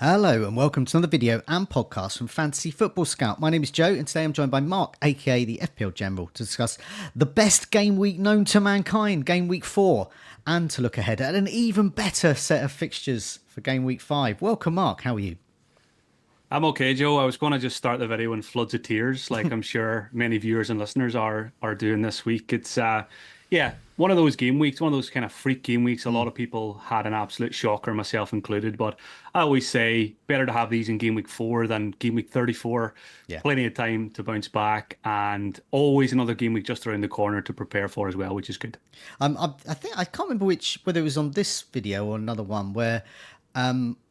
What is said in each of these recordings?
Hello and welcome to another video and podcast from Fantasy Football Scout. My name is Joe and today I'm joined by Mark, aka the FPL General, to discuss the best game week known to mankind, game week 4, and to look ahead at an even better set of fixtures for game week 5. Welcome Mark, how are you? I'm okay, Joe. I was going to just start the video in floods of tears, like I'm sure many viewers and listeners are doing this week. It's one of those game weeks, one of those kind of freak game weeks. A lot of people had an absolute shocker, myself included. But I always say better to have these in game week 4 than game week 34. Yeah. Plenty of time to bounce back, and always another game week just around the corner to prepare for as well, which is good. I think I can't remember whether it was on this video or another one where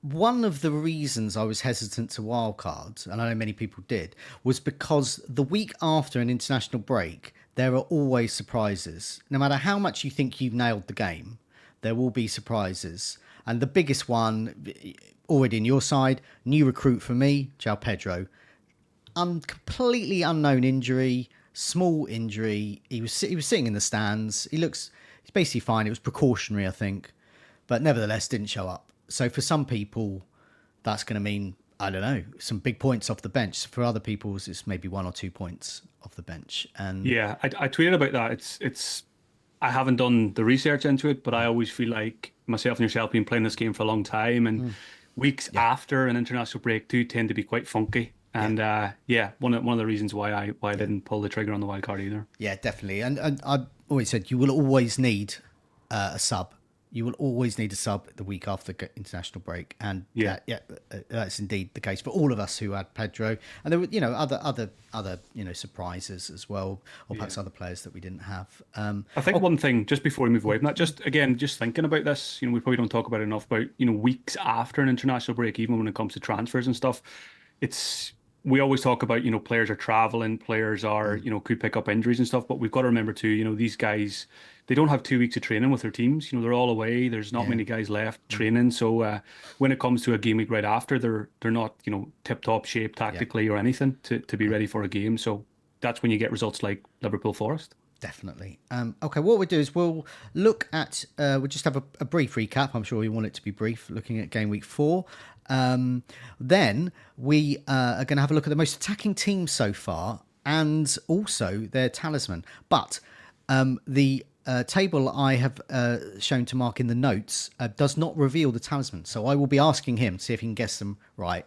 one of the reasons I was hesitant to wildcard, and I know many people did, was because the week after an international break, there are always surprises. No matter how much you think you've nailed the game, there will be surprises. And the biggest one, already in your side, new recruit for me, João Pedro. Completely unknown injury, small injury. He was sitting in the stands. He's basically fine. It was precautionary, I think, but nevertheless didn't show up. So for some people, that's going to mean, I don't know, some big points off the bench. For other people, it's maybe 1 or 2 points off the bench. And Yeah, I tweeted about that. It's I haven't done the research into it, but I always feel like myself and yourself been playing this game for a long time, and weeks yeah, after an international break do tend to be quite funky. yeah, And one of the reasons why I didn't pull the trigger on the wild card either. yeah, definitely. And I always said you will always need a sub. You will always need a sub the week after the international break, and Yeah. that's indeed the case for all of us who had Pedro. And there were, other surprises as well, or perhaps Yeah. other players that we didn't have. I think one thing, just before we move away from that, just thinking about this, we probably don't talk about it enough about, weeks after an international break, even when it comes to transfers and stuff. It's we always talk about, players are traveling, players are, could pick up injuries and stuff, but we've got to remember too, these guys, they don't have 2 weeks of training with their teams. They're all away. There's not Yeah. many guys left training. So when it comes to a game week right after, they're not, tip top shape Yeah. tactically or anything to be ready for a game. So that's when you get results like Liverpool Forest. Definitely. Okay, what we'll do is we'll look at, we'll just have a brief recap. I'm sure we want it to be brief, looking at game week 4. Then we are going to have a look at the most attacking teams so far and also their talisman. But the table I have shown to Mark in the notes does not reveal the talisman. So I will be asking him to see if he can guess them right.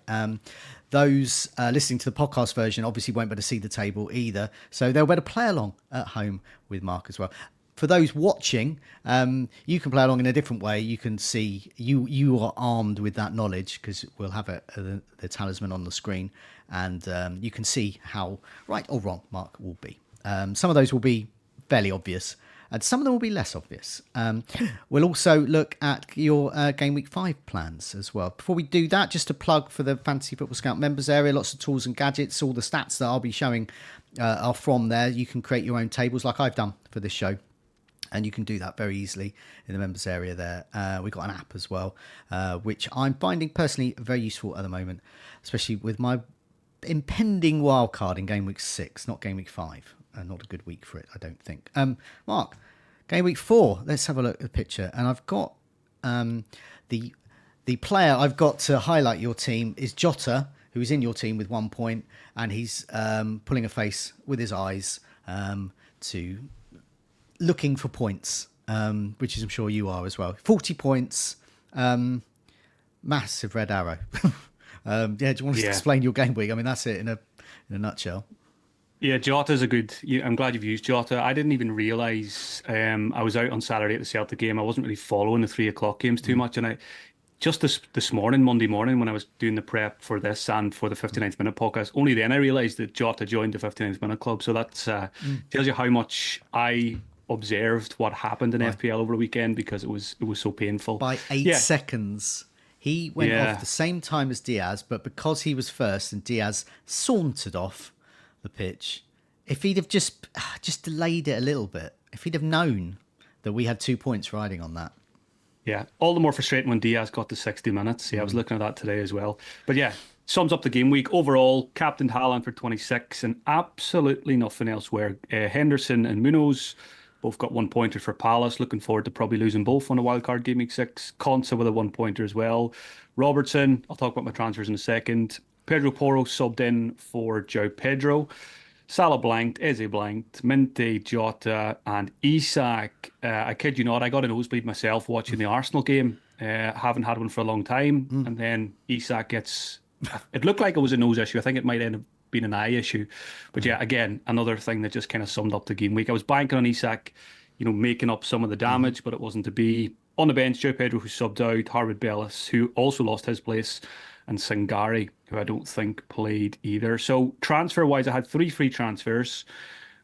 Those listening to the podcast version obviously won't be able to see the table either. So they'll be able to play along at home with Mark as well. For those watching, you can play along in a different way. You can see you are armed with that knowledge because we'll have the talisman on the screen, and you can see how right or wrong Mark will be. Some of those will be fairly obvious, and some of them will be less obvious. We'll also look at your Game Week 5 plans as well. Before we do that, just a plug for the Fantasy Football Scout members area, lots of tools and gadgets. All the stats that I'll be showing are from there. You can create your own tables like I've done for this show. And you can do that very easily in the members area there. We've got an app as well, which I'm finding personally very useful at the moment, especially with my impending wildcard in Game Week 6, not Game Week 5. Not a good week for it, I don't think. Mark, Game Week 4, let's have a look at the picture. And I've got the player I've got to highlight your team is Jota, who is in your team with 1 point. And he's pulling a face with his eyes to looking for points, which is I'm sure you are as well. 40 points, massive red arrow. Do you want to explain your game week? I mean, that's it in a nutshell. Yeah, Jota's a good. I'm glad you've used Jota. I didn't even realize I was out on Saturday at the Celtic game. I wasn't really following the 3 o'clock games too much, and I just this morning, Monday morning, when I was doing the prep for this and for the 59th minute podcast, only then I realized that Jota joined the 59th minute club. So that tells you how much I observed what happened in FPL over the weekend because it was so painful. By 8 seconds, he went off the same time as Diaz, but because he was first and Diaz sauntered off the pitch, if he'd have just delayed it a little bit, if he'd have known that we had 2 points riding on that. Yeah, all the more frustrating when Diaz got to 60 minutes. Yeah, I was looking at that today as well. But yeah, sums up the game week. Overall, captained Haaland for 26 and absolutely nothing elsewhere. Henderson and Munoz both got 1 pointers for Palace. Looking forward to probably losing both on a wildcard game week 6. Consa with a 1 pointer as well. Robertson, I'll talk about my transfers in a second. Pedro Porro subbed in for Joe Pedro. Salah blanked, Eze blanked, Minte, Jota, and Isak. I kid you not, I got a nosebleed myself watching the Arsenal game. Haven't had one for a long time. And then Isak gets. It looked like it was a nose issue. I think it might end up being an eye issue. But yeah, again, another thing that just kind of summed up the game week. I was banking on Isak, making up some of the damage, but it wasn't to be. On the bench, Joe Pedro, who subbed out, Harvard Bellis, who also lost his place, and Sangari, who I don't think played either. So transfer-wise, I had 3 free transfers.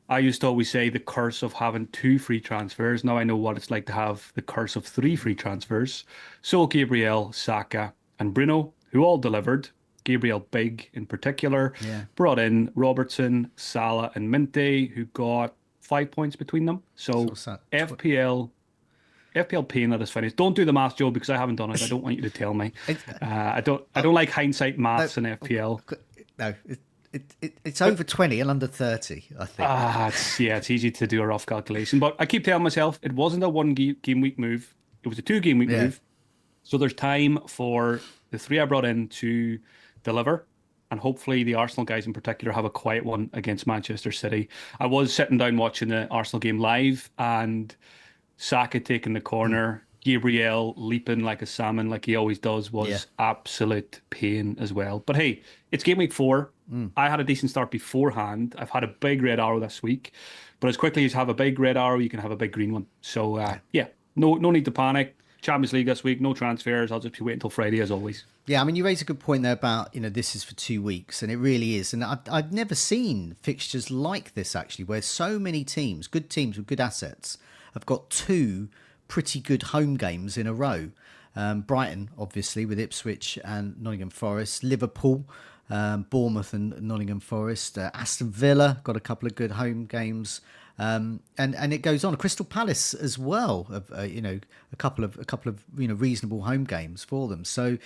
I used to always say the curse of having 2 free transfers. Now I know what it's like to have the curse of 3 free transfers. So Gabriel, Saka, and Bruno, who all delivered. Gabriel big in particular. Yeah. Brought in Robertson, Salah, and Minte, who got 5 points between them. So what's that? FPL pain that is finished. Don't do the math, Joe, because I haven't done it. I don't want you to tell me. I don't like hindsight maths in FPL. No, it's over 20 and under 30, I think. It's easy to do a rough calculation. But I keep telling myself it wasn't a one game week move. It was a 2 game week move. So there's time for the 3 I brought in to deliver. And hopefully the Arsenal guys in particular have a quiet one against Manchester City. I was sitting down watching the Arsenal game live, and Saka taking the corner, Gabriel leaping like a salmon like he always does was absolute pain as well. But hey, it's game week 4. I had a decent start beforehand. I've had a big red arrow this week. But as quickly as you have a big red arrow, you can have a big green one. So no need to panic. Champions League this week, no transfers. I'll just be waiting until Friday as always. Yeah, I mean, you raise a good point there about, this is for 2 weeks, and it really is. And I've never seen fixtures like this, actually, where so many teams, good teams with good assets, have got 2 pretty good home games in a row. Brighton, obviously, with Ipswich and Nottingham Forest. Liverpool, Bournemouth and Nottingham Forest. Aston Villa got a couple of good home games. And it goes on. Crystal Palace as well. A couple of reasonable home games for them. So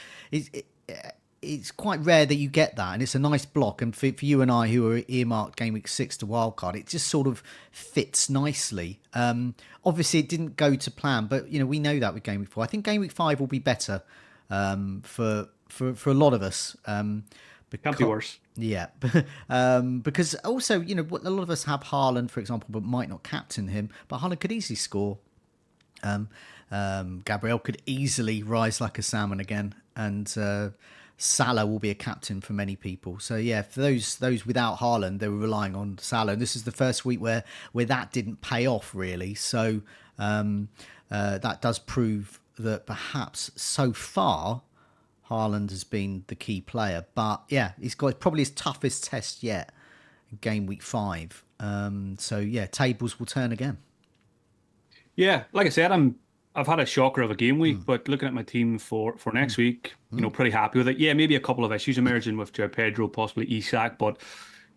it's quite rare that you get that, and it's a nice block. And for you and I, who are earmarked game week 6 to wildcard, it just sort of fits nicely. Obviously, it didn't go to plan, but we know that with game week 4. I think game week 5 will be better for a lot of us. Can't be worse. Yeah, because also, a lot of us have Haaland, for example, but might not captain him. But Haaland could easily score. Gabriel could easily rise like a salmon again, and Salah will be a captain for many people. So yeah, for those without Haaland, they were relying on Salah. And this is the first week where that didn't pay off really. So that does prove that perhaps so far Haaland has been the key player. But yeah, he's got probably his toughest test yet, game week 5. So yeah, tables will turn again. Yeah, like I said, I've had a shocker of a game week, but looking at my team for next week, pretty happy with it. Yeah, maybe a couple of issues emerging with Joe Pedro, possibly Isak, but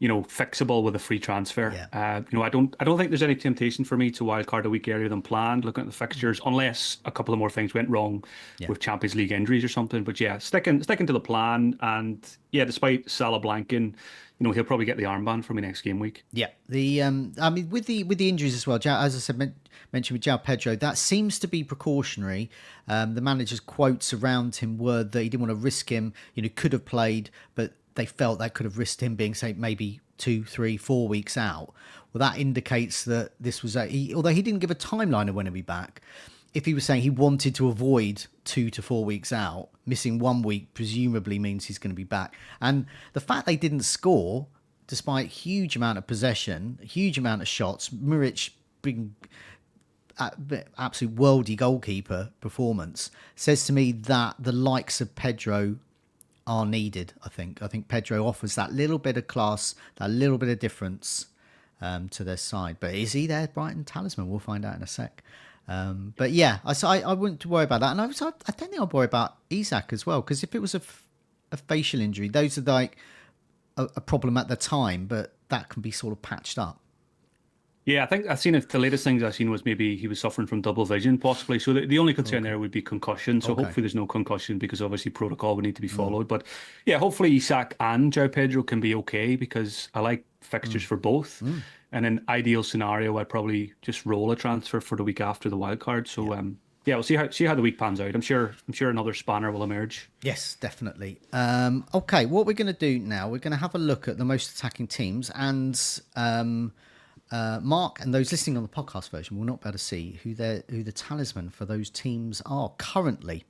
fixable with a free transfer. Yeah. I don't think there's any temptation for me to wildcard a week earlier than planned, looking at the fixtures, unless a couple of more things went wrong with Champions League injuries or something. But yeah, sticking to the plan, and yeah, despite Salah blanking, he'll probably get the armband for me next game week. Yeah, I mean, with the injuries as well, as I said, mentioned with João Pedro, that seems to be precautionary. The manager's quotes around him were that he didn't want to risk him. Could have played, but they felt that could have risked him being, say, maybe 2, 3, 4 weeks out. Well, that indicates that this was although he didn't give a timeline of when he'll be back. If he was saying he wanted to avoid 2 to 4 weeks out, missing 1 week presumably means he's going to be back. And the fact they didn't score, despite huge amount of possession, huge amount of shots, Muric being absolute worldy goalkeeper performance, says to me that the likes of Pedro are needed. I think Pedro offers that little bit of class, that little bit of difference to their side. But is he their Brighton talisman? We'll find out in a sec. But yeah, I wouldn't worry about that. And I don't think I'll worry about Isak as well, because if it was a facial injury, those are like a problem at the time, but that can be sort of patched up. Yeah, I think I've seen it. The latest things I've seen was maybe he was suffering from double vision, possibly. So the only concern Okay. there would be concussion. So Okay. hopefully there's no concussion because obviously protocol would need to be Mm, followed. But yeah, hopefully Isak and João Pedro can be okay because I like fixtures mm, for both. mm. And an ideal scenario, I'd probably just roll a transfer for the week after the wild card. Yeah. So yeah, we'll see how the week pans out. I'm sure another spanner will emerge. Yes, definitely. Okay, what we're going to do now, we're going to have a look at the most attacking teams, and Mark and those listening on the podcast version will not be able to see who the talisman for those teams are currently.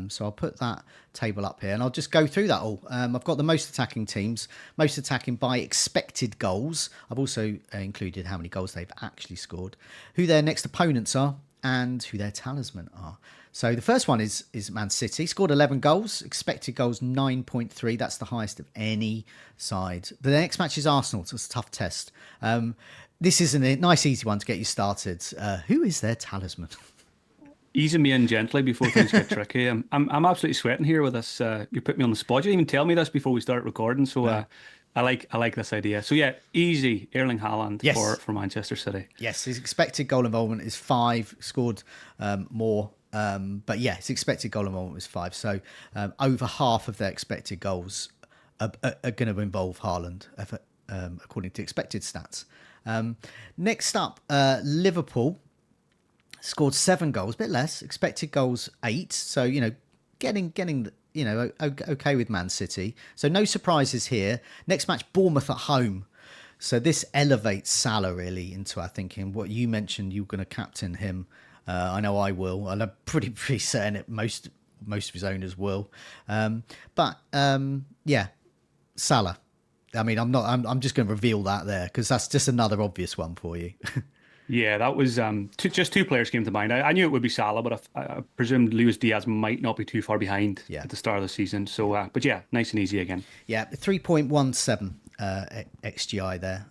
So I'll put that table up here, and I'll just go through that all. I've got the most attacking teams, most attacking by expected goals. I've also included how many goals they've actually scored, who their next opponents are, and who their talisman are. So the first one is Man City. Scored 11 goals. Expected goals 9.3. That's the highest of any side. The next match is Arsenal. So it's a tough test. This is a nice, easy one to get you started. Who is their talisman? Easing me in gently before things get tricky. I'm absolutely sweating here with this. You put me on the spot. You didn't even tell me this before we started recording. So No. I like this idea. So yeah, easy Erling Haaland for Yes. for Manchester City. Yes. His expected goal involvement is 5. Scored more. But yeah, his expected goal involvement was 5. So over half of their expected goals are going to involve Haaland, according to expected stats. Next up, Liverpool. Scored 7 goals, a bit less. Expected goals 8. So getting okay with Man City. So no surprises here. Next match, Bournemouth at home. So this elevates Salah really into our thinking. What you mentioned, you were going to captain him. I know I will, and I'm pretty certain it. Most of his owners will. Yeah, Salah. I mean, I'm not. I'm just going to reveal that there because that's just another obvious one for you. Yeah, that was just two players came to mind. I knew it would be Salah, but I presumed Luis Diaz might not be too far behind Yeah. at the start of the season. So, but yeah, nice and easy again. Yeah, 3.17 XGI there.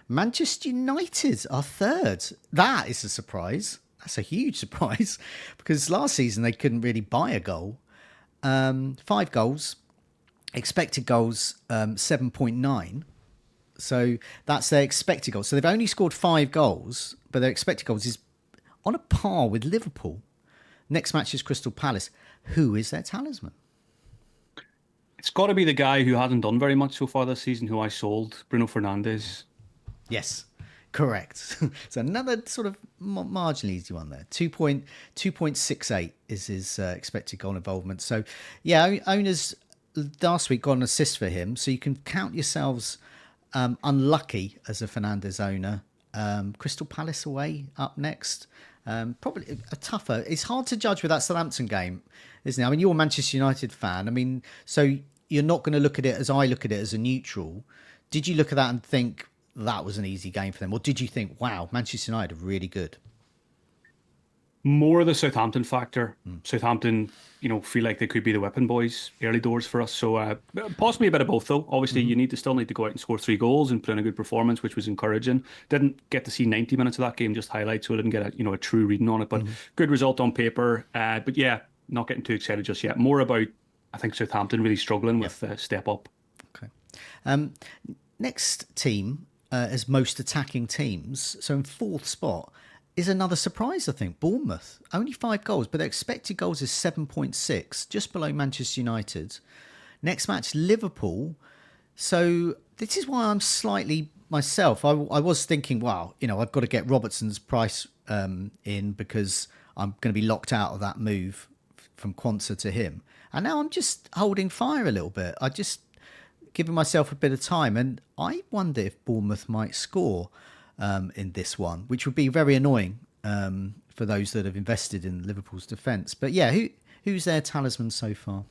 Manchester United are third. That is a surprise. That's a huge surprise because last season they couldn't really buy a goal. 5 goals, expected goals 7.9. So that's their expected goals. So they've only scored 5 goals, but their expected goals is on a par with Liverpool. Next match is Crystal Palace. Who is their talisman? It's got to be the guy who hasn't done very much so far this season, who I sold, Bruno Fernandes. Yes, correct. So another sort of marginally easy one there. 2.68 is his expected goal involvement. So yeah, owners last week got an assist for him. So you can count yourselves unlucky as a Fernandes owner. Crystal Palace away up next. Probably a tougher. It's hard to judge with that Southampton game, isn't it? I mean, you're a Manchester United fan. I mean, so you're not going to look at it as I look at it as a neutral. Did you look at that and think that was an easy game for them, or did you think, wow, Manchester United are really good? More the Southampton factor. Southampton, feel like they could be the weapon boys early doors for us. So possibly a bit of both, though. Obviously, you still need to go out and score 3 goals and put in a good performance, which was encouraging. Didn't get to see 90 minutes of that game, just highlights, so I didn't get a true reading on it. But good result on paper. But yeah, not getting too excited just yet. More about, I think, Southampton really struggling with step up. Okay. Next team as most attacking teams. So in 4th spot is another surprise, I think. Bournemouth. Only 5 goals, but their expected goals is 7.6, just below Manchester United. Next match, Liverpool. So this is why I'm slightly myself. I was thinking, wow, I've got to get Robertson's price in because I'm going to be locked out of that move from Quansah to him. And now I'm just holding fire a little bit. I just giving myself a bit of time. And I wonder if Bournemouth might score in this one, which would be very annoying for those that have invested in Liverpool's defence. But yeah, who's their talisman so far?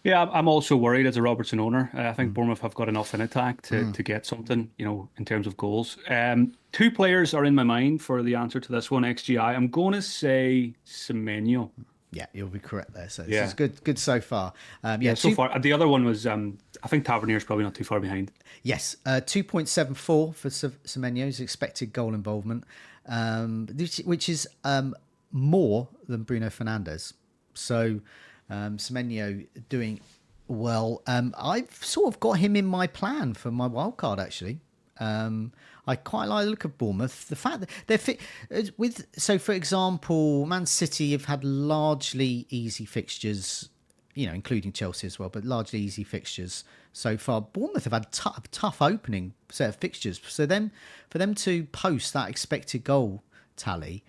Yeah, I'm also worried as a Robertson owner. I think Bournemouth have got enough in attack to get something, in terms of goals. 2 players are in my mind for the answer to this one, XGI. I'm going to say Semenyo. Yeah, you'll be correct there. So this Yeah. is good so far. Yeah, so far. The other one was, I think Tavernier's probably not too far behind. Yes, 2.74 for Semenyo's expected goal involvement, which is more than Bruno Fernandes. So Semenyo doing well. I've sort of got him in my plan for my wild card actually. I quite like the look of Bournemouth. The fact that they're fit with, so for example, Man City have had largely easy fixtures, including Chelsea as well, but largely easy fixtures so far. Bournemouth have had a tough opening set of fixtures. So then for them to post that expected goal tally,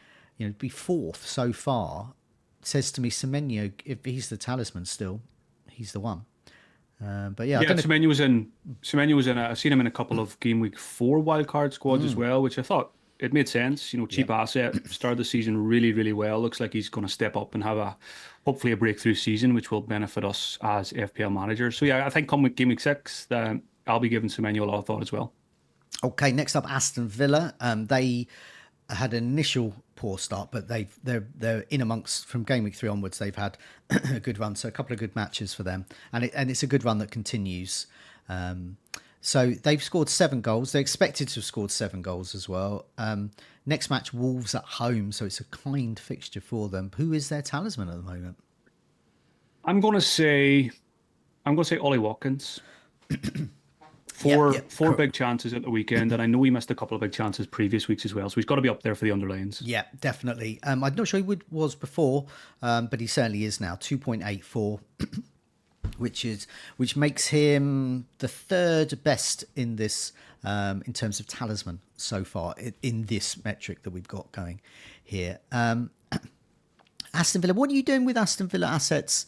be fourth so far, says to me Semenyo, if he's the talisman still, he's the one. But yeah, I Yeah, don't know. Semenyo was in. Semenyo was in. I've seen him in a couple of game week 4 wildcard squads as well, which I thought it made sense. Yeah. Cheap asset, started the season really, really well. Looks like he's going to step up and have hopefully a breakthrough season, which will benefit us as FPL managers. So yeah, I think come with game week 6, I'll be giving Semenyo a lot of thought as well. Okay, next up, Aston Villa. They had an initial poor start, but they're in amongst from game week 3 onwards. They've had a good run, so a couple of good matches for them, and it's a good run that continues. So they've scored 7 goals. They expected to have scored 7 goals as well. Next match, Wolves at home, so it's a kind fixture for them. Who is their talisman at the moment? I'm going to say Ollie Watkins. Yeah, Four big chances at the weekend, and I know he missed a couple of big chances previous weeks as well. So he's got to be up there for the underlines. Yeah, definitely. I'm not sure he was before, but he certainly is now. 2.84, which makes him the 3rd best in this in terms of talisman so far in this metric that we've got going here. Aston Villa. What are you doing with Aston Villa assets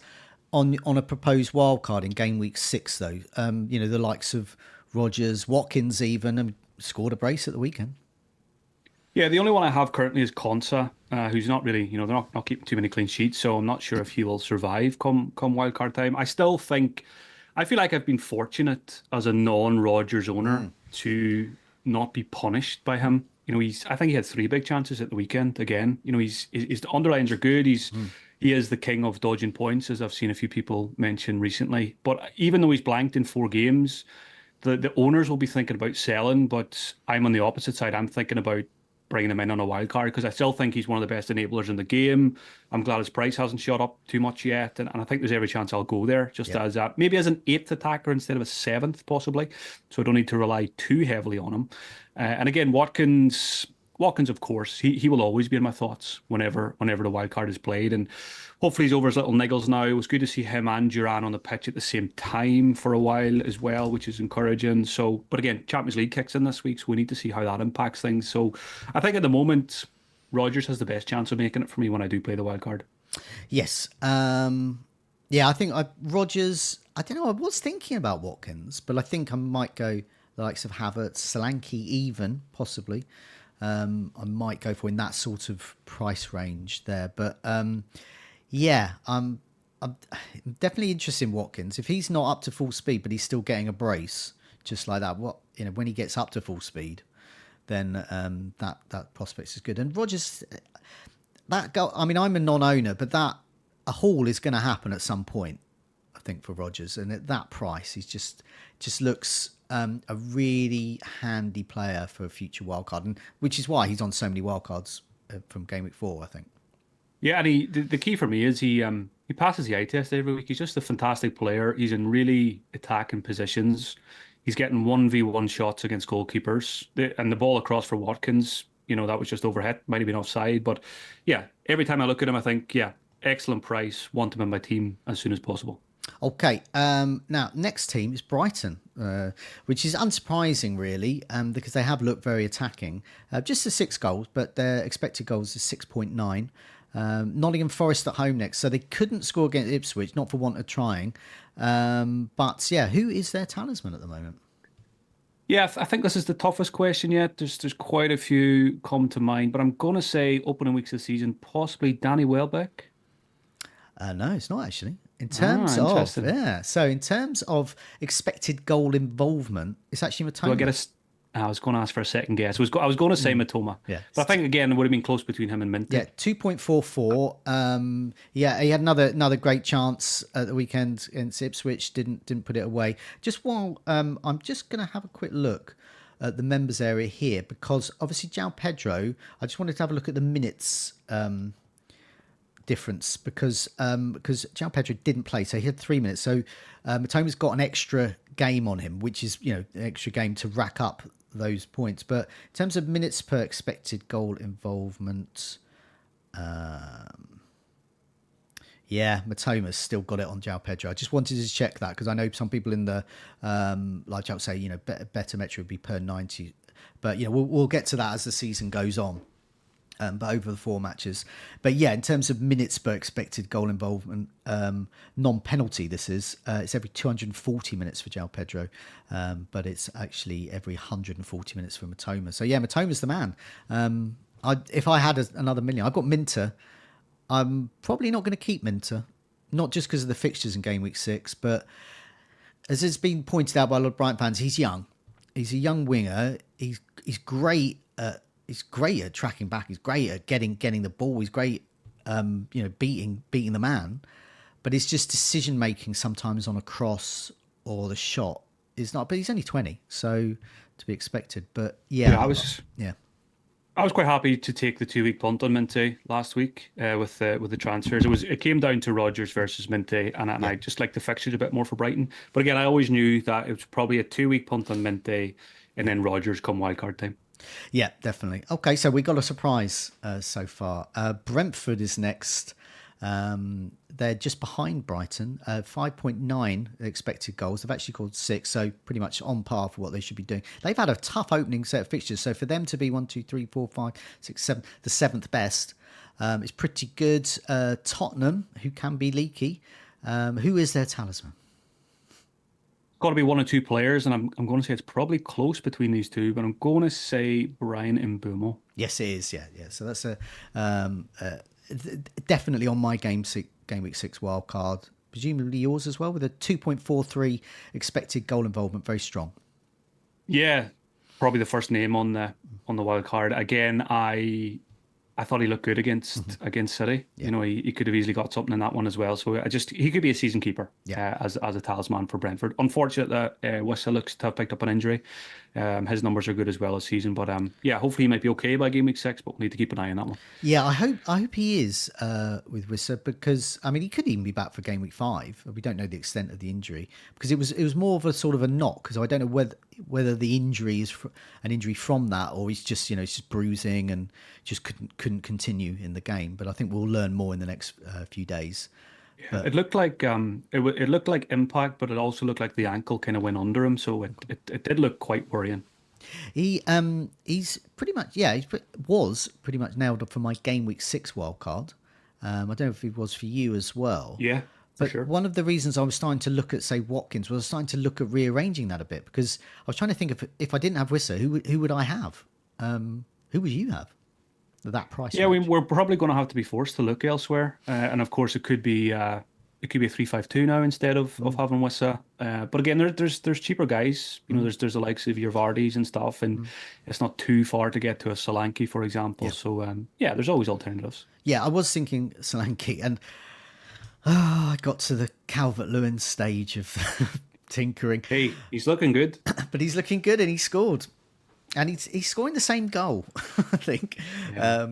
on a proposed wildcard in game week 6 though? The likes of Rodgers, Watkins even scored a brace at the weekend. Yeah, the only one I have currently is Konsa, who's not really, they're not keeping too many clean sheets, so I'm not sure if he will survive come wildcard time. I feel like I've been fortunate as a non-Rodgers owner to not be punished by him. I think he had 3 big chances at the weekend again. His underlines are good. He is the king of dodging points, as I've seen a few people mention recently. But even though he's blanked in 4 games, the owners will be thinking about selling, but I'm on the opposite side. I'm thinking about bringing him in on a wild card because I still think he's one of the best enablers in the game. I'm glad his price hasn't shot up too much yet, and I think there's every chance I'll go there as maybe as an 8th attacker instead of a 7th possibly, so I don't need to rely too heavily on him. And again, Watkins, of course, he will always be in my thoughts whenever the wild card is played, and hopefully he's over his little niggles now. It was good to see him and Duran on the pitch at the same time for a while as well, which is encouraging. So, but again, Champions League kicks in this week, so we need to see how that impacts things. So, I think at the moment, Rodgers has the best chance of making it for me when I do play the wild card. Yes. Yeah, I think Rodgers. I don't know. I was thinking about Watkins, but I think I might go the likes of Havertz, Solanke, even possibly. I might go for in that sort of price range there, but yeah, I'm definitely interested in Watkins. If he's not up to full speed, but he's still getting a brace just like that, when he gets up to full speed, then that prospect is good. And Rodgers, that goal. I mean, I'm a non-owner, but a haul is going to happen at some point, I think, for Rodgers, and at that price, he's just looks a really handy player for a future wildcard, and which is why he's on so many wildcards from game week 4, I think. Yeah, and the key for me is he passes the eye test every week. He's just a fantastic player. He's in really attacking positions. He's getting 1v1 shots against goalkeepers, and the ball across for Watkins. That was just overhit. Might have been offside, but yeah, every time I look at him, I think, yeah, excellent price. Want him in my team as soon as possible. Okay, now next team is Brighton, which is unsurprising really, because they have looked very attacking. Just the 6 goals, but their expected goals is 6.9. Nottingham Forest at home next, so they couldn't score against Ipswich, not for want of trying. But yeah, who is their talisman at the moment? Yeah, I think this is the toughest question yet. There's quite a few come to mind, but I'm going to say opening weeks of the season, possibly Danny Welbeck. No, it's not actually. In terms of, interesting. yeah, so in terms of expected goal involvement, it's actually Do I Matoma. get I was going to ask for a second guess. I was going to say Matoma, Yeah. but I think again it would have been close between him and Minty. Yeah, 2.44. Yeah, he had another great chance at the weekend against Ipswich. Didn't put it away. Just while I'm just going to have a quick look at the members area here, because obviously João Pedro. I just wanted to have a look at the minutes difference because João Pedro didn't play, so he had 3 minutes. So Matoma's got an extra game on him, which is an extra game to rack up those points. But in terms of minutes per expected goal involvement, yeah, Matoma's still got it on João Pedro. I just wanted to check that because I know some people in the like I'll say, better metric would be per 90, but we'll get to that as the season goes on. But over the 4 matches. But yeah, in terms of minutes per expected goal involvement, non-penalty, this is it's every 240 minutes for João Pedro, but it's actually every 140 minutes for Matoma. So yeah, Matoma's the man. If I had another million, I've got Minter. I'm probably not going to keep Minter, not just because of the fixtures in game week 6, but as has been pointed out by a lot of Brighton fans, he's young. He's a young winger. He's great at tracking back. He's great at getting the ball. He's great, beating the man. But it's just decision making sometimes on a cross or the shot is not. But he's only 20, so to be expected. But Yeah, yeah, yeah. I was quite happy to take the 2 week punt on Minte last week with the transfers. It came down to Rodgers versus Minte, and I just like the fixtures a bit more for Brighton. But again, I always knew that it was probably a 2 week punt on Minte, and then Rodgers come wildcard time. Yeah, definitely. Okay, so we got a surprise so far. Brentford is next. They're just behind Brighton, 5.9 expected goals. They've actually scored 6, so pretty much on par for what they should be doing. They've had a tough opening set of fixtures, so for them to be 1, 2, 3, 4, 5, 6, 7, the 7th best is pretty good. Tottenham, who can be leaky, who is their talisman? Got to be 1 or 2 players, and I'm going to say it's probably close between these two, but I'm going to say Brian Mbumo. Yes, it is. Yeah, yeah. So that's definitely on my game week 6 wild card. Presumably yours as well, with a 2.43 expected goal involvement, very strong. Yeah, probably the first name on the wild card. Again, I thought he looked good against City. Yeah. You know, he could have easily got something in that one as well. So he could be a season keeper Yeah. as a talisman for Brentford. Unfortunate that Wissa looks to have picked up an injury. His numbers are good as well this season, but yeah, hopefully he might be okay by game week 6. But we need to keep an eye on that one. Yeah, I hope he is with Wissa, because I mean he could even be back for game week 5. We don't know the extent of the injury, because it was more of a sort of a knock. So I don't know whether the injury is an injury from that, or he's just it's just bruising and just couldn't continue in the game. But I think we'll learn more in the next few days. Yeah, it looked like it looked like impact, but it also looked like the ankle kind of went under him. So it did look quite worrying. He's pretty much was pretty much nailed up for my game week 6 wild card. I don't know if he was for you as well. Yeah, for But sure. one of the reasons I was starting to look at, say, Watkins, was I was starting to look at rearranging that a bit, because I was trying to think of, if I didn't have Wissa, who would I have? Who would you have at that price Yeah, range? we're probably going to have to be forced to look elsewhere, and of course it could be a 3-5-2 now instead of having Wissa. But again, there's cheaper guys. You know, there's the likes of your Vardys and stuff, and it's not too far to get to a Solanke, for example. Yeah. So yeah, there's always alternatives. Yeah, I was thinking Solanke, and I got to the Calvert-Lewin stage of tinkering, Hey, he's looking good. but he's looking good and he scored. And he's scoring the same goal, I think. Yeah.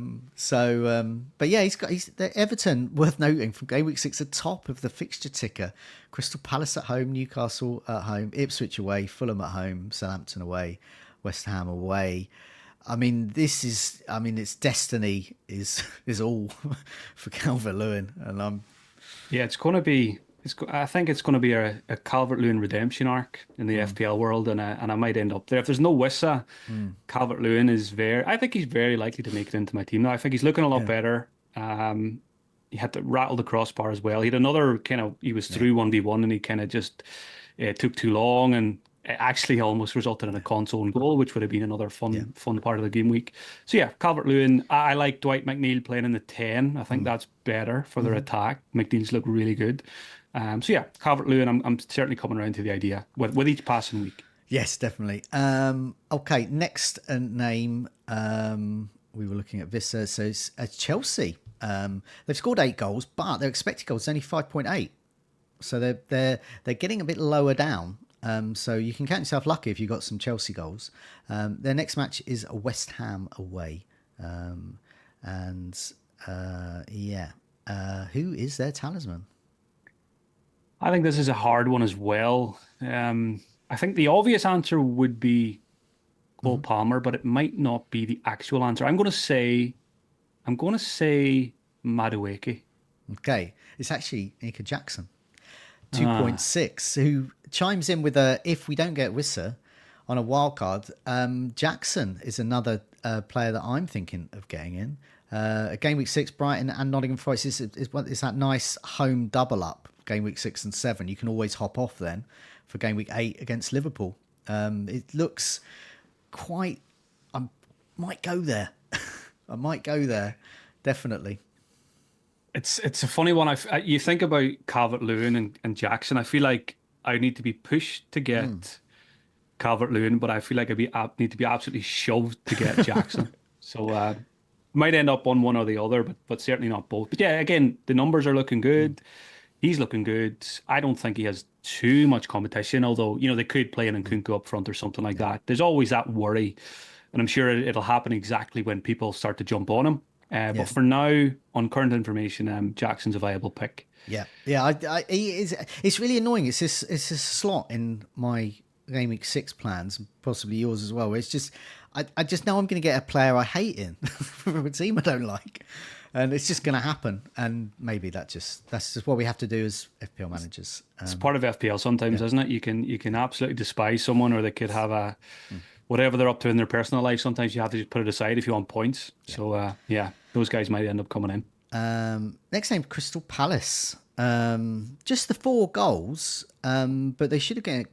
But yeah, he's the Everton, worth noting, from game week 6, the top of the fixture ticker. Crystal Palace at home, Newcastle at home, Ipswich away, Fulham at home, Southampton away, West Ham away. I mean, its destiny is all for Calvert-Lewin, and Yeah, it's going to be. I think it's going to be a Calvert-Lewin redemption arc in the FPL world, and I might end up there. If there's no Wissa, Calvert-Lewin is very. I think he's very likely to make it into my team now. I think he's looking a lot yeah, better. He had to rattle the crossbar as well. He had another kind of. He was through 1v1, and he kind of just took too long, and it actually almost resulted in a console goal, which would have been another yeah, fun part of the game week. So yeah, Calvert-Lewin. I like Dwight McNeil playing in the 10. I think that's better for their attack. McNeil's look really good. So yeah, Calvert-Lewin, I'm certainly coming around to the idea with each passing week. yes, definitely. Okay, next name, we were looking at Vissa, so it's Chelsea. They've scored 8 goals, but their expected goals is only 5.8. So they're getting a bit lower down. So you can count yourself lucky if you got some Chelsea goals. Their next match is West Ham away, and who is their talisman? I think this is a hard one as well. I think the obvious answer would be Cole Palmer, but it might not be the actual answer. I'm going to say Madueke. Okay, it's actually Nika Jackson, Ah, 2.6, who chimes in with a if we don't get Wissa on a wild card. Jackson is another player that I'm thinking of getting in. Game week 6, Brighton and Nottingham Forest is that nice home double up. Game week 6 and 7, you can always hop off then for game week 8 against Liverpool. It looks quite. I might go there. I might go there, definitely. it's a funny one. You think about Calvert-Lewin and Jackson. I feel like I need to be pushed to get Calvert-Lewin, but I feel like need to be absolutely shoved to get Jackson. So might end up on one or the other, but certainly not both. But yeah, again, the numbers are looking good. He's looking good. I don't think he has too much competition, although, they could play an Nkunku up front or something like that. There's always that worry, and I'm sure it'll happen exactly when people start to jump on him. But Yeah. for now, on current information, Jackson's a viable pick. Yeah, yeah. He is. It's really annoying. It's this slot in my game week 6 plans, possibly yours as well. Where it's just, I just know I'm going to get a player I hate in from a team I don't like, and it's just going to happen. And maybe that's just what we have to do as FPL managers. It's part of FPL sometimes, Yeah, isn't it? You can absolutely despise someone, or they could have a whatever they're up to in their personal life. Sometimes you have to just put it aside if you want points. yeah. So yeah, those guys might end up coming in. Next name, Crystal Palace. Just the 4 goals, but they should have get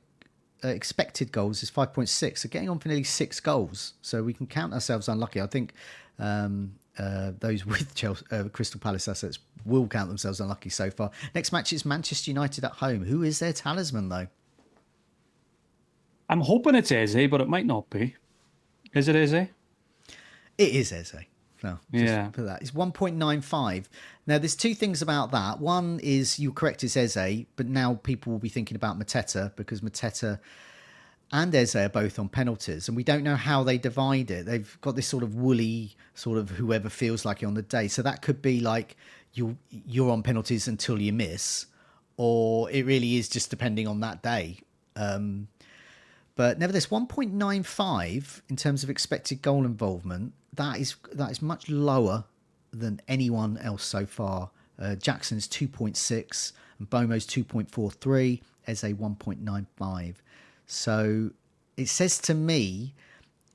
expected goals is 5.6. So getting on for nearly 6 goals. So we can count ourselves unlucky. I think those with Chelsea, Crystal Palace assets will count themselves unlucky so far. Next match is Manchester United at home. Who is their talisman though? I'm hoping it's EZE, but it might not be. Is it EZE? It is Eze. No, just Yeah. put that. It's 1.95. Now, there's 2 things about that. One is you're correct, it's Eze, but now people will be thinking about Mateta because Mateta and Eze are both on penalties, and we don't know how they divide it. They've got this sort of woolly, sort of whoever feels like it on the day. So that could be like you're on penalties until you miss, or it really is just depending on that day. But nevertheless, 1.95 in terms of expected goal involvement, that is much lower than anyone else so far. Jackson's 2.6 and Bomo's 2.43, Eze 1.95. So it says to me,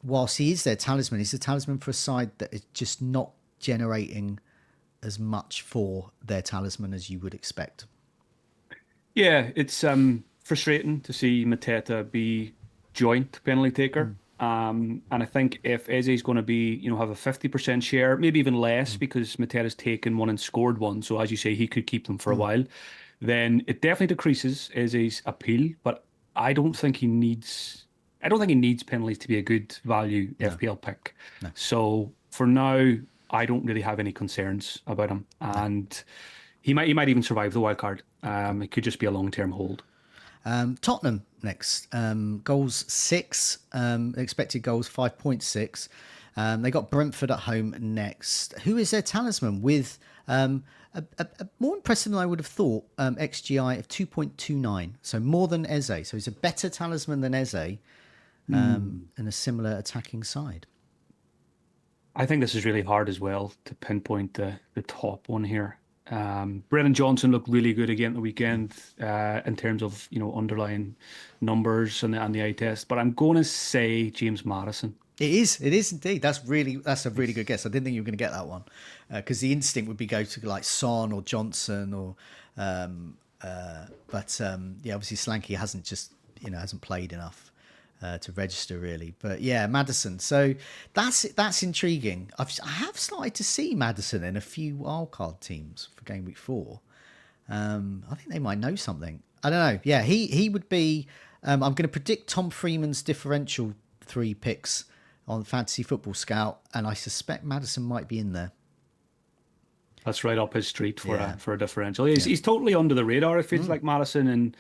whilst he is their talisman, he's the talisman for a side that is just not generating as much for their talisman as you would expect. Yeah, it's frustrating to see Mateta be joint penalty taker. And I think if Eze is going to be, have a 50% share, maybe even less, because Mateta's taken one and scored one. So as you say, he could keep them for a while. Then it definitely decreases Eze's appeal. But I don't think he needs, I don't think he needs penalties to be a good value No, FPL pick. no, So for now, I don't really have any concerns about him, no. and he might even survive the wild card. It could just be a long-term hold. Tottenham next. Goals 6. Expected goals 5.6. They got Brentford at home next. Who is their talisman with a more impressive than I would have thought XGI of 2.29. So more than Eze. So he's a better talisman than Eze and a similar attacking side. I think this is really hard as well to pinpoint the top one here. Brennan Johnson looked really good again the weekend in terms of underlying numbers and the eye test. But I'm going to say James Madison. It is indeed. That's a really good guess. I didn't think you were going to get that one because the instinct would be go to like Son or Johnson or, yeah, obviously Slanky hasn't played enough to register really. But yeah, Madison. So that's intriguing. I have started to see Madison in a few wildcard teams for game week 4. I think they might know something. I don't know. Yeah, he would be. I'm going to predict Tom Freeman's differential 3 picks on Fantasy Football Scout, and I suspect Madison might be in there. That's right up his street for Yeah, a differential. He's yeah, he's totally under the radar. It feels like Madison, and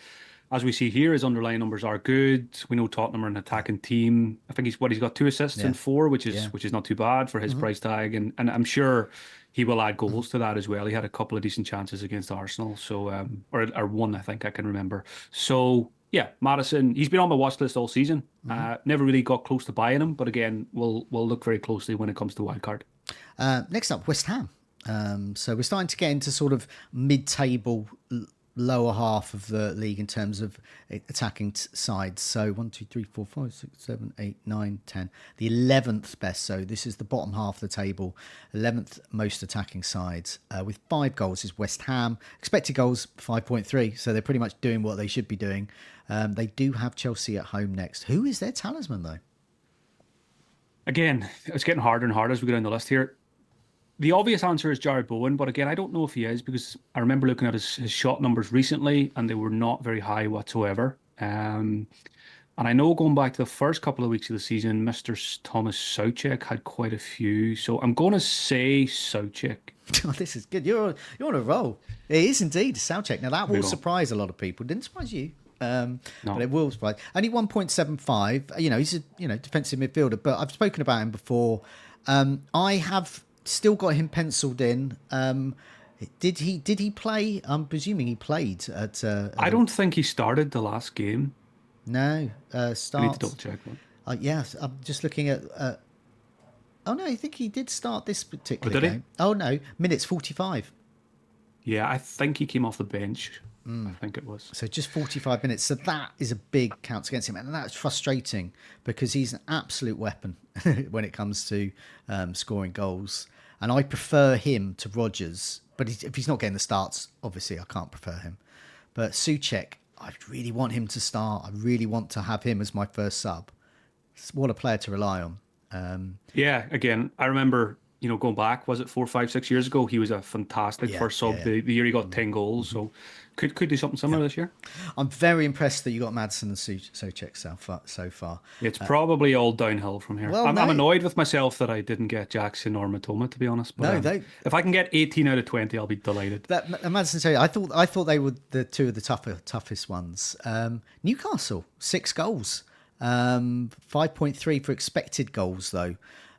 as we see here, his underlying numbers are good. We know Tottenham are an attacking team. I think he's got 2 assists yeah, and 4, which yeah. is not too bad for his price tag, and I'm sure he will add goals to that as well. He had a couple of decent chances against Arsenal, so or one I think I can remember. So Yeah, Madison. He's been on my watch list all season. Never really got close to buying him, but again, we'll look very closely when it comes to wildcard. Next up, West Ham. So we're starting to get into sort of mid-table, lower half of the league in terms of attacking sides. So 1, 2, 3, 4, 5, 6, 7, 8, 9, 10. The 11th best. So this is the bottom half of the table. 11th most attacking sides with 5 goals is West Ham. Expected goals 5.3. So they're pretty much doing what they should be doing. They do have Chelsea at home next. Who is their talisman though? Again, it's getting harder and harder as we go down the list here. The obvious answer is Jared Bowen, but again, I don't know if he is because I remember looking at his shot numbers recently and they were not very high whatsoever. And I know going back to the first couple of weeks of the season, Thomas Soucek had quite a few. So I'm going to say Soucek. Oh, this is good. You're on a roll. It is indeed Soucek. Now that will We go. surprise a lot of people. Didn't surprise you. No. But it will surprise. Only 1.75. He's a defensive midfielder, but I've spoken about him before. I have still got him penciled in. Did he play? I'm presuming he played at. I don't think he started the last game. No, I need to start. double check that. Yes, I'm just looking at. Oh no, I think he did start this particular Oh, did he? game. Oh no, minutes 45. Yeah, I think he came off the bench. I think it was. So just 45 minutes. So that is a big counts against him. And that's frustrating because he's an absolute weapon when it comes to scoring goals. And I prefer him to Rodgers. But if he's not getting the starts, obviously I can't prefer him. But Soucek, I really want him to start. I really want to have him as my first sub. What a player to rely on. Yeah, again, I remember, going back, was it 4, 5, 6 years ago? He was a fantastic first sub. The year he got 10 goals. So could do something similar this year. I'm very impressed that you got Madsen and Soucek so far. It's probably all downhill from here. Well, I'm no. annoyed with myself that I didn't get Jackson or Matoma, to be honest. But, if I can get 18 out of 20, I'll be delighted. That Madsen Soucek, I thought they were the two of the toughest ones. Newcastle 6 goals, 5.3 for expected goals though.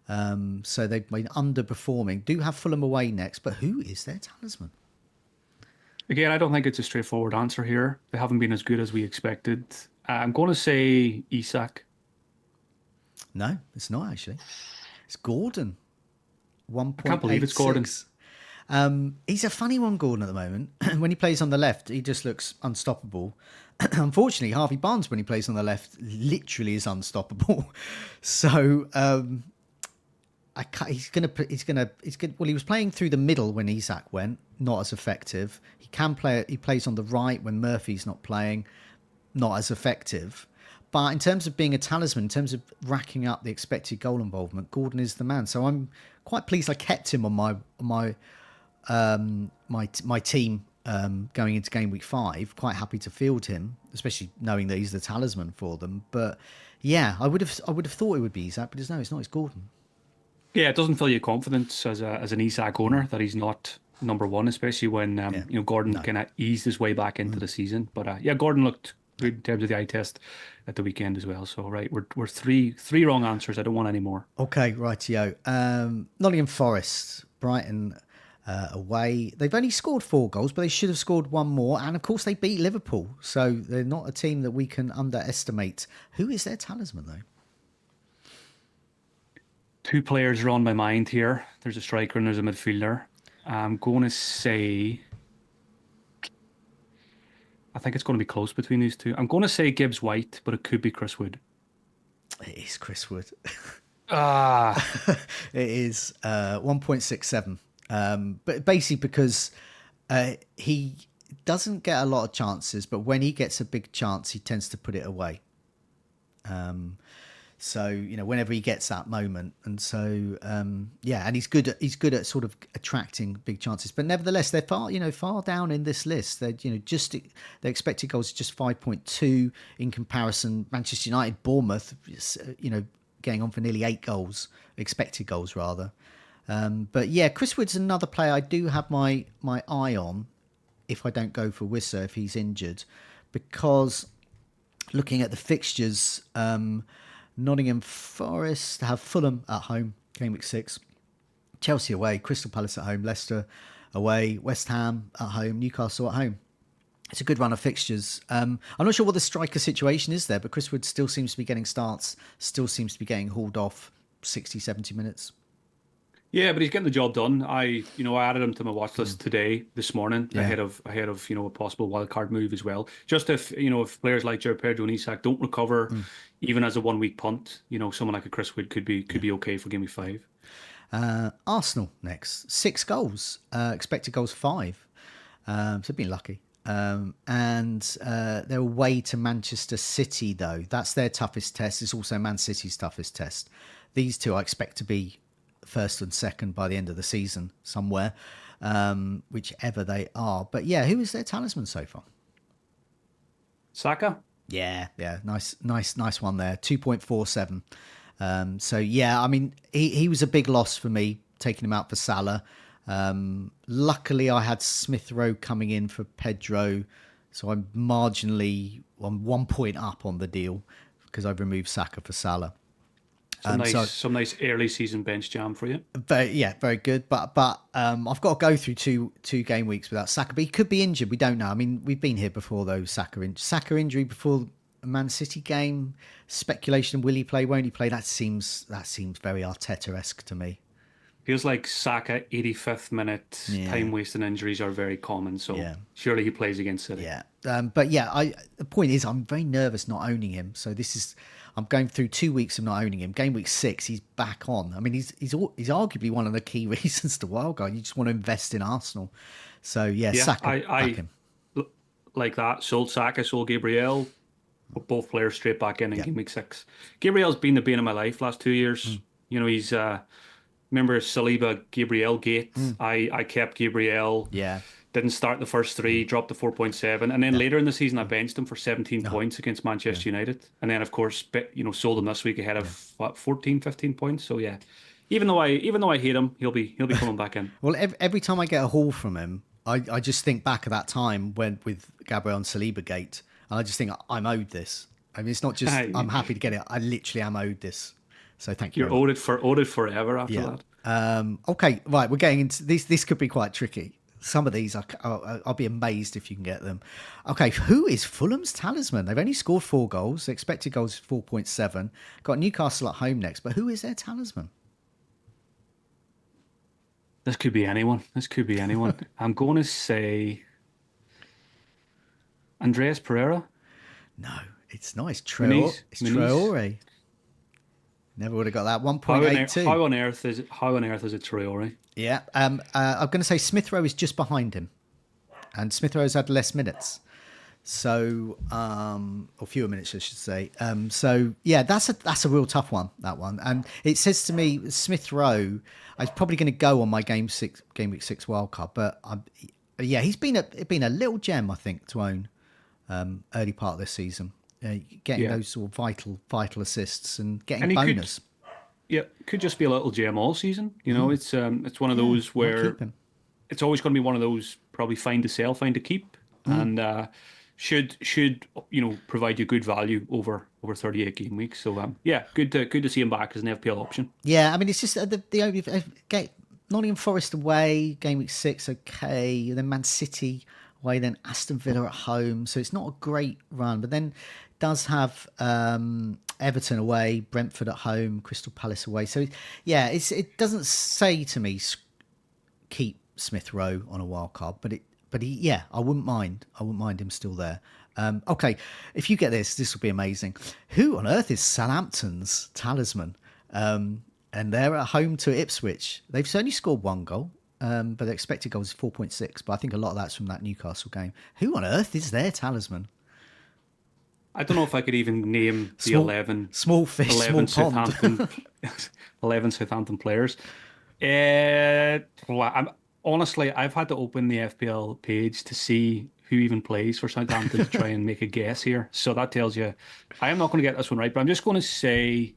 So they've been underperforming. Do have Fulham away next, but who is their talisman? Again, I don't think it's a straightforward answer here. They haven't been as good as we expected. I'm going to say ISAK. No, it's not actually. It's Gordon. 1.86. I can't believe it's Gordon. He's a funny one, Gordon, at the moment. When he plays on the left, he just looks unstoppable. Unfortunately, Harvey Barnes, when he plays on the left, literally is unstoppable. So he's gonna. Well, he was playing through the middle when ISAK went, not as effective. He can play. He plays on the right when Murphy's not playing, not as effective. But in terms of being a talisman, in terms of racking up the expected goal involvement, Gordon is the man. So I'm quite pleased I kept him on my team going into game week 5. Quite happy to field him, especially knowing that he's the talisman for them. But yeah, I would have thought it would be ISAK, but no, it's not. It's Gordon. Yeah, it doesn't fill you confidence as an ISAK owner that he's not number one, especially when Gordon kind of eased his way back into the season. But Gordon looked good in terms of the eye test at the weekend as well. So right, we're three wrong answers. I don't want any more. Okay, rightio. Nottingham Forest, Brighton away. They've only scored 4 goals, but they should have scored 1 more. And of course, they beat Liverpool, so they're not a team that we can underestimate. Who is their talisman though? 2 players are on my mind here. There's a striker and there's a midfielder. I'm going to say, I think it's going to be close between these two. I'm going to say Gibbs White, but it could be Chris Wood. It is Chris Wood. Ah, It is 1.67. But basically because he doesn't get a lot of chances, but when he gets a big chance, he tends to put it away. So whenever he gets that moment, and so and he's good at sort of attracting big chances. But nevertheless, they're far down in this list. They're just their expected goals is just 5.2 in comparison. Manchester United, Bournemouth, getting on for nearly 8 goals, expected goals rather. But yeah, Chris Wood's another player I do have my eye on if I don't go for Wissa if he's injured, because looking at the fixtures. Nottingham Forest have Fulham at home, game week 6. Chelsea away, Crystal Palace at home, Leicester away, West Ham at home, Newcastle at home. It's a good run of fixtures. I'm not sure what the striker situation is there, but Chris Wood still seems to be getting starts, still seems to be getting hauled off 60, 70 minutes. Yeah, but he's getting the job done. I added him to my watch list today, this morning, Yeah. ahead of a possible wild card move as well. Just if players like Joe Pedro and Isak don't recover, even as a 1 week punt, someone like a Chris Wood could be okay for Game Week 5. Arsenal next. 6 goals. Expected goals 5. So they've been lucky. And they're away to Manchester City, though. That's their toughest test. It's also Man City's toughest test. These two I expect to be first and second by the end of the season somewhere, whichever they are. But yeah, who is their talisman so far? Saka? Yeah, nice one there. 2.47. So yeah, I mean, he was a big loss for me taking him out for Salah. Luckily, I had Smith Rowe coming in for Pedro, so I'm 1 point up on the deal because I've removed Saka for Salah. Some nice early season bench jam for you. But yeah, very good. But I've got to go through two game weeks without Saka. But he could be injured. We don't know. I mean, we've been here before though. Saka injury before a Man City game. Speculation: will he play? Won't he play? That seems very Arteta-esque to me. Feels like Saka 85th minute Yeah. time wasting injuries are very common, so Yeah. surely he plays against City. Yeah, but yeah, the point is, I'm very nervous not owning him. So I'm going through 2 weeks of not owning him. Game week 6, he's back on. I mean, he's arguably one of the key reasons to wildcard. You just want to invest in Arsenal. So yeah, Yeah, Saka, I, back I him. like that. Sold Saka, sold Gabriel, put both players straight back in Yeah, Game Week 6. Gabriel's been the bane of my life last 2 years. He's remember Saliba Gabriel gate. I kept Gabriel. yeah, Didn't start the first three, dropped to 4.7. And then yeah. later in the season, I benched him for 17 Oh, points against yeah, Manchester United. And then, of course, sold him this week ahead yeah. of what, 14, 15 points. So yeah, even though I hate him, he'll be coming back in. Well, every time I get a haul from him, I just think back at that time when with Gabriel and Saliba gate, and I just think I'm owed this. I mean, it's not just I'm happy to get it. I literally am owed this. So thank you You're very much. owed it forever after Yeah. that. Okay. Right. We're getting into these. This could be quite tricky. Some of these, I'll be amazed if you can get them. Okay. Who is Fulham's talisman? They've only scored 4 goals. The expected goals is 4.7. Got Newcastle at home next. But who is their talisman? This could be anyone. This could be anyone. I'm going to say Andreas Pereira. No, it's nice. Muniz. It's Muniz. Traore. Never would have got that. How on earth, 1.82. how on earth is it Traore? Yeah. I'm going to say Smith Rowe is just behind him. And Smith Rowe's had less minutes. So, or fewer minutes, I should say. So yeah, that's a real tough one, that one. And it says to me, Smith Rowe, I was probably going to go on my game week 6 wildcard, but yeah, he's been a little gem, I think, to own early part of this season. Getting Yeah, those sort of vital assists and getting and he could. bonus. Yeah, could just be a little gem all season. It's one of Yeah, those might where keep him. it's always going to be one of those probably find to sell, find to keep, and should provide you good value over 38 game weeks. So yeah, good to see him back as an FPL option. Yeah, I mean, it's just the only Nottingham Forest away, game week 6, okay. Then Man City away, then Aston Villa at home. So it's not a great run, but then does have Everton away, Brentford at home, Crystal Palace away. So yeah, it doesn't say to me keep Smith Rowe on a wild card, yeah, I wouldn't mind. I wouldn't mind him still there. Okay, if you get this will be amazing. Who on earth is Southampton's talisman? And they're at home to Ipswich. They've only scored 1 goal, but the expected goal is 4.6. But I think a lot of that's from that Newcastle game. Who on earth is their talisman? I don't know if I could even name the Small, 11, small fish, 11 small pond. Southampton 11 Southampton players. Well, honestly, I've had to open the FPL page to see who even plays for Southampton to try and make a guess here. So that tells you I am not going to get this one right, but I'm just going to say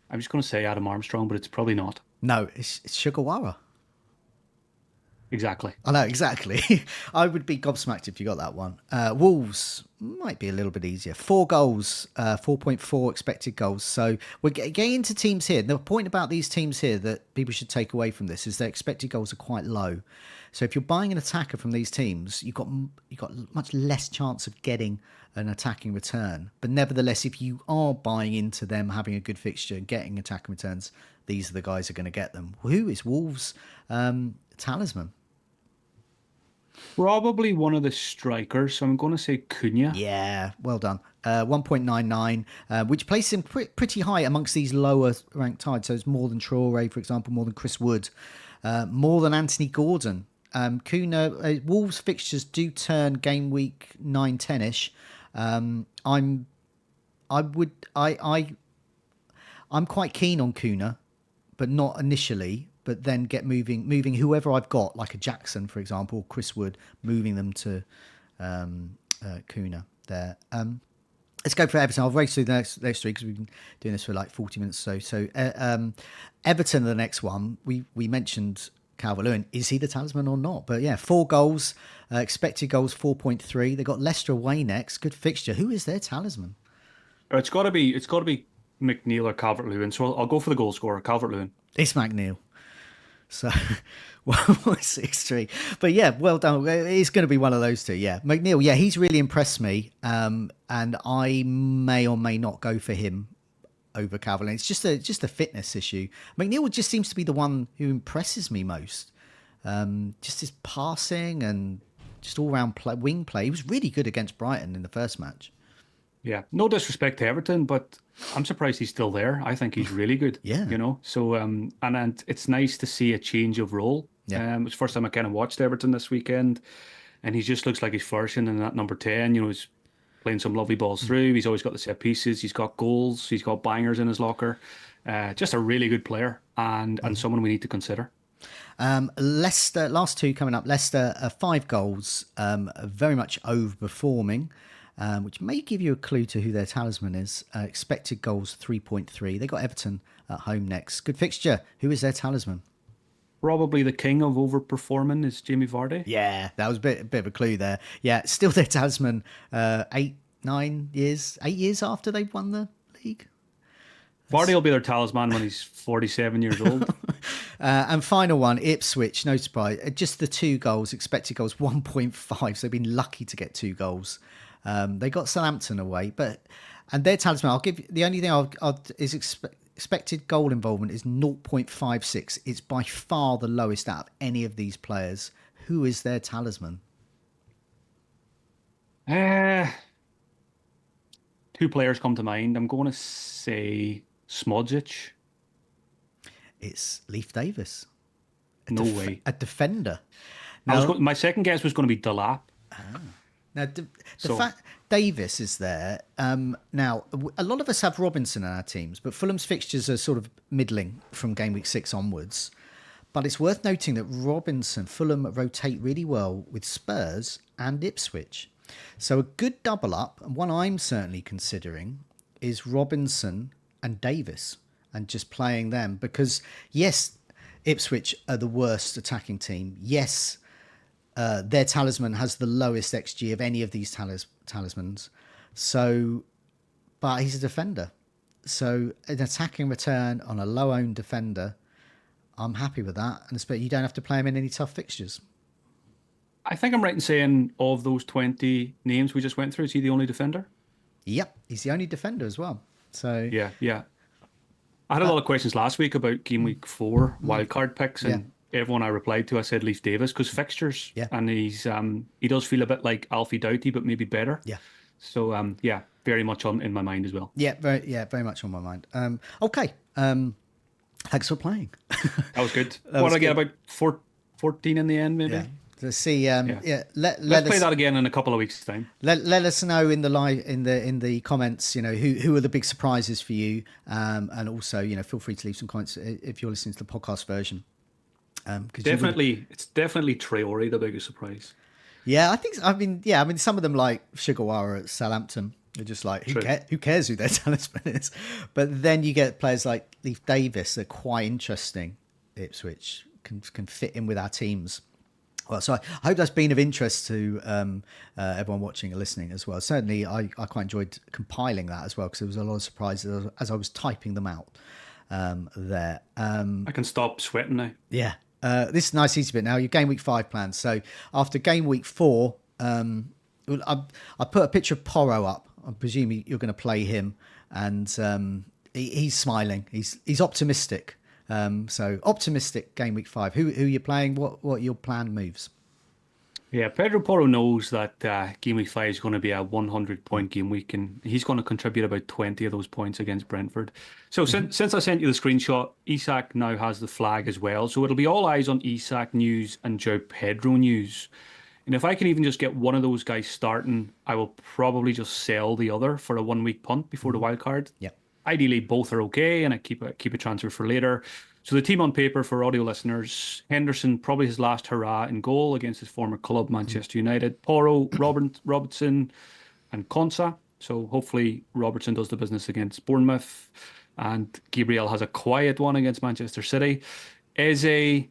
Adam Armstrong, but it's probably not. No, it's Sugawara. Exactly. I know, exactly. I would be gobsmacked if you got that one. Wolves might be a little bit easier. 4 goals, 4.4 expected goals. So we're getting into teams here. The point about these teams here that people should take away from this is their expected goals are quite low. So if you're buying an attacker from these teams, you've got much less chance of getting an attacking return. But nevertheless, if you are buying into them having a good fixture and getting attacking returns, these are the guys who are going to get them. Who is Wolves' talisman? Probably one of the strikers. So I'm going to say Cunha. Yeah, well done. 1.99, which places him pretty high amongst these lower ranked sides. So it's more than Traore, for example, more than Chris Wood, more than Anthony Gordon. Kuna, Wolves fixtures do turn game week 9, 10-ish. I'm I would I'm quite keen on Kuna, but not initially. But then get moving whoever I've got, like a Jackson, for example, Chris Wood, moving them to Kuna there. Let's go for Everton. I'll race through the next three because we've been doing this for like 40 minutes or so. So Everton, the next one, we mentioned Calvert-Lewin. Is he the talisman or not? But yeah, 4 goals, expected goals 4.3. They got Leicester away next. Good fixture. Who is their talisman? It's got to be McNeil or Calvert-Lewin. So I'll go for the goal scorer, Calvert-Lewin. It's McNeil. So 1.63. But yeah, well done. It's going to be one of those two. Yeah. McNeil, yeah, he's really impressed me. And I may or may not go for him over Calvert. It's just a fitness issue. McNeil just seems to be the one who impresses me most. Just his passing and just all round wing play. He was really good against Brighton in the first match. Yeah, no disrespect to Everton, but I'm surprised he's still there. I think he's really good, Yeah. So and it's nice to see a change of role. Yeah. It's the first time I kind of watched Everton this weekend, and he just looks like he's flourishing in that number 10. He's playing some lovely balls through. He's always got the set pieces. He's got goals. He's got bangers in his locker. Just a really good player and someone we need to consider. Leicester, last two coming up. Leicester, 5 goals, very much overperforming, which may give you a clue to who their talisman is. Expected goals 3.3. They got Everton at home next. Good fixture. Who is their talisman? Probably the king of overperforming is Jamie Vardy. Yeah, that was a bit of a clue there. Yeah, still their talisman 8 years after they won the league. Vardy will be their talisman when he's 47 years old. And final one, Ipswich, no surprise. Just the 2 goals, expected goals 1.5. So they've been lucky to get 2 goals. They got Southampton away, and their talisman, I'll give you, the only thing is expected goal involvement is 0.56. It's by far the lowest out of any of these players. Who is their talisman? Uh, Two players come to mind. I'm going to say Smodzic. It's Leif Davis, No way. a defender. My second guess was going to be Delap. Now, the So fact Davis is there. Now, a lot of us have Robinson in our teams, but Fulham's fixtures are sort of middling from game week 6 onwards. But it's worth noting that Fulham rotate really well with Spurs and Ipswich. So a good double up, and one I'm certainly considering, is Robinson and Davis, and just playing them. Because, yes, Ipswich are the worst attacking team. Yes, their talisman has the lowest XG of any of these talismans. So, but he's a defender. So an attacking return on a low-owned defender, I'm happy with that. And you don't have to play him in any tough fixtures. I think I'm right in saying of those 20 names we just went through, is he the only defender? Yep, he's the only defender as well. So Yeah, yeah. I had a lot of questions last week about game week 4 wildcard picks, and everyone I replied to, I said Leif Davis because fixtures, Yeah. and he does feel a bit like Alfie Doughty, but maybe better. yeah. So yeah, very much in my mind as well. Very much on my mind. Okay. Thanks for playing. That was good. That What was did I get, good. about 14 in the end, maybe? Yeah. To see, Let's let play us that again in a couple of weeks' time. let us know in the comments, who are the big surprises for you, and also feel free to leave some comments if you're listening to the podcast version. Because It's definitely Traore the biggest surprise. yeah, I think I mean some of them like Sugawara at Southampton are just like who cares who their talisman is, but then you get players like Leif Davis are quite interesting. Ipswich can fit in with our teams. Well, so I hope that's been of interest to everyone watching and listening as well. Certainly, I quite enjoyed compiling that as well because there was a lot of surprises as I was typing them out there. I can stop sweating now. Yeah. This is a nice easy bit now. Your game week 5 plans. So after game week 4, I put a picture of Porro up. I presume you're going to play him, and he's smiling. He's optimistic. So optimistic game week 5. Who you playing? What are your planned moves? Yeah, Pedro Porro knows that game week 5 is going to be a 100-point game week, and he's going to contribute about 20 of those points against Brentford. So since I sent you the screenshot, ISAK now has the flag as well. So it'll be all eyes on ISAK news and Joe Pedro news. And if I can even just get one of those guys starting, I will probably just sell the other for a 1 week punt before the wild card. Yeah. Ideally, both are okay, and I keep a transfer for later. So the team on paper for audio listeners: Henderson, probably his last hurrah in goal against his former club, Manchester United. Porro, Robertson, and Konsa. So hopefully Robertson does the business against Bournemouth, and Gabriel has a quiet one against Manchester City. EZE,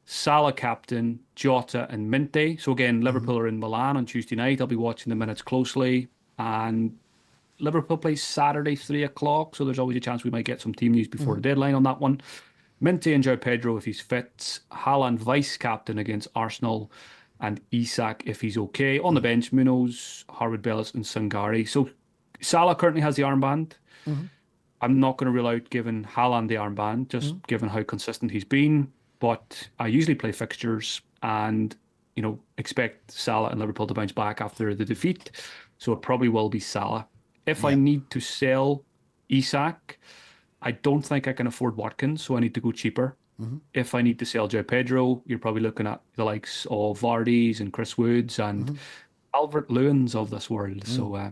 Salah captain, Jota and Minte. So again, Liverpool are in Milan on Tuesday night. I'll be watching the minutes closely, and Liverpool plays Saturday, 3 o'clock. So there's always a chance we might get some team news before the deadline on that one. Minte and João Pedro if he's fit. Haaland vice captain against Arsenal, and Isak if he's okay. On the bench, Munoz, Harwood Bellis, and Sangari. So Salah currently has the armband. I'm not going to rule out giving Haaland the armband, just given how consistent he's been. But I usually play fixtures and, expect Salah and Liverpool to bounce back after the defeat. So it probably will be Salah. If I need to sell Isak, I don't think I can afford Watkins, so I need to go cheaper. If I need to sell João Pedro, you're probably looking at the likes of Vardy's and Chris Woods and Albert Lewins of this world. So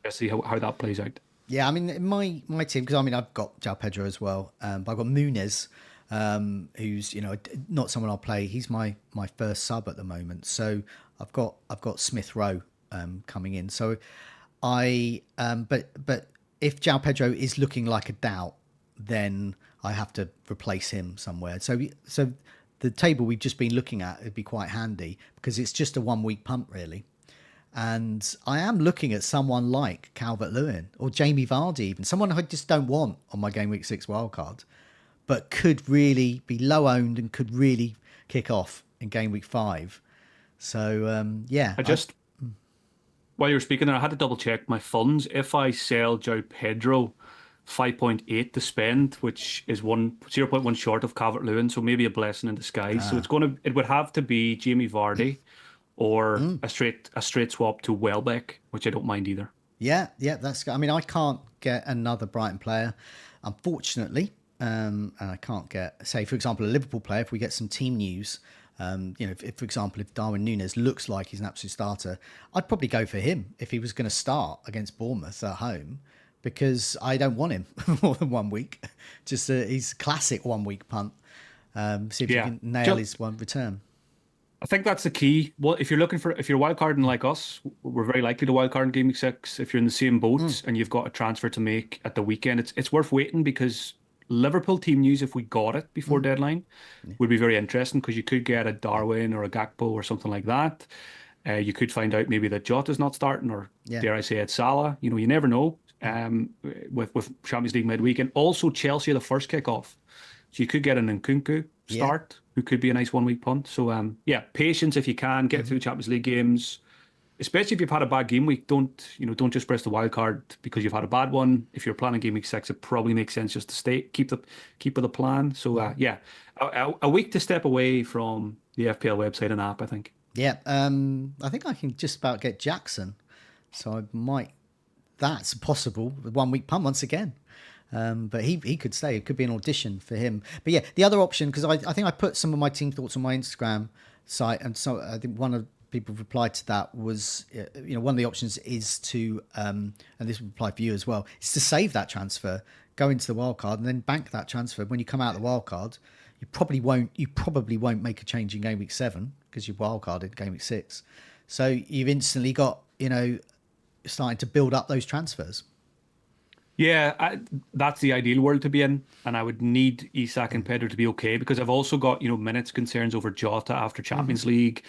let's see how that plays out. Yeah, I mean, my team, because I've got João Pedro as well, but I've got Muniz, who's not someone I'll play. He's my first sub at the moment, so I've got Smith Rowe coming in. So but if João Pedro is looking like a doubt, then I have to replace him somewhere. So the table we've just been looking at would be quite handy because it's just a 1 week punt really. And I am looking at someone like Calvert-Lewin or Jamie Vardy, even someone I just don't want on my game week 6 wildcard, but could really be low owned and could really kick off in game week 5. So While you were speaking there, I had to double check my funds. If I sell João Pedro, 5.8 to spend, which is 0.1 short of Calvert-Lewin, so maybe a blessing in disguise. So it would have to be Jamie Vardy or a straight swap to Welbeck, which I don't mind either. Yeah, that's. I mean, I can't get another Brighton player, unfortunately, and I can't get, say, for example, a Liverpool player. If we get some team news, if, for example, if Darwin Núñez looks like he's an absolute starter, I'd probably go for him if he was going to start against Bournemouth at home, because I don't want him more than 1 week. Just he's classic 1 week punt. See if you can nail his one return. I think that's the key. Well, if you're wildcarding like us, we're very likely to wildcard in game week 6. If you're in the same boat and you've got a transfer to make at the weekend, it's worth waiting, because Liverpool team news, if we got it before deadline, would be very interesting, because you could get a Darwin or a Gakpo or something like that. You could find out maybe that Jota's not starting, or dare I say it, Salah. You never know. With Champions League midweek, and also Chelsea are the first kickoff, so you could get an Nkunku start, who could be a nice 1 week punt. So patience if you can get through Champions League games, especially if you've had a bad game week. Don't just press the wild card because you've had a bad one. If you're planning game week 6, it probably makes sense just to keep with the plan. So a week to step away from the FPL website and app, I think. Yeah, I think I can just about get Jackson, so I might. That's possible. 1 week punt once again. But he could stay. It could be an audition for him. But yeah, the other option, because I think I put some of my team thoughts on my Instagram site, and so I think one of the people replied to that was, one of the options is to, and this would apply for you as well, is to save that transfer, go into the wildcard, and then bank that transfer. When you come out of the wildcard, you probably won't make a change in game week 7 because you wildcarded game week 6. So you've instantly got, starting to build up those transfers. Yeah, that's the ideal world to be in, and I would need Isak Yeah. and Pedro to be okay because I've also got, minutes concerns over Jota after Hmm. Champions League.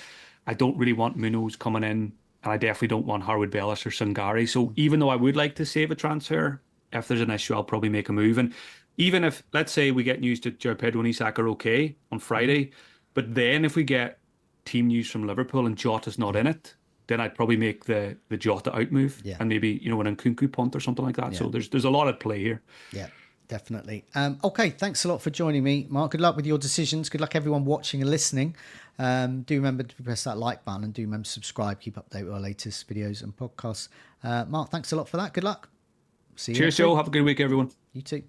I don't really want Munoz coming in, and I definitely don't want Harwood Bellis or Sangari. So even though I would like to save a transfer, if there's an issue, I'll probably make a move. And even if, let's say, we get news that Joe Pedro and Isak are okay on Hmm. Friday, but then if we get team news from Liverpool and Jota's not Yeah. in it, then I'd probably make the Jota out move Yeah. and maybe, an Nkunku punt or something like that. Yeah. So there's a lot at play here. Yeah, definitely. Okay, thanks a lot for joining me, Mark. Good luck with your decisions. Good luck, everyone watching and listening. Do remember to press that like button and do remember to subscribe. Keep updated with our latest videos and podcasts. Mark, thanks a lot for that. Good luck. See you Cheers, next Joe. week. Have a good week, everyone. You too.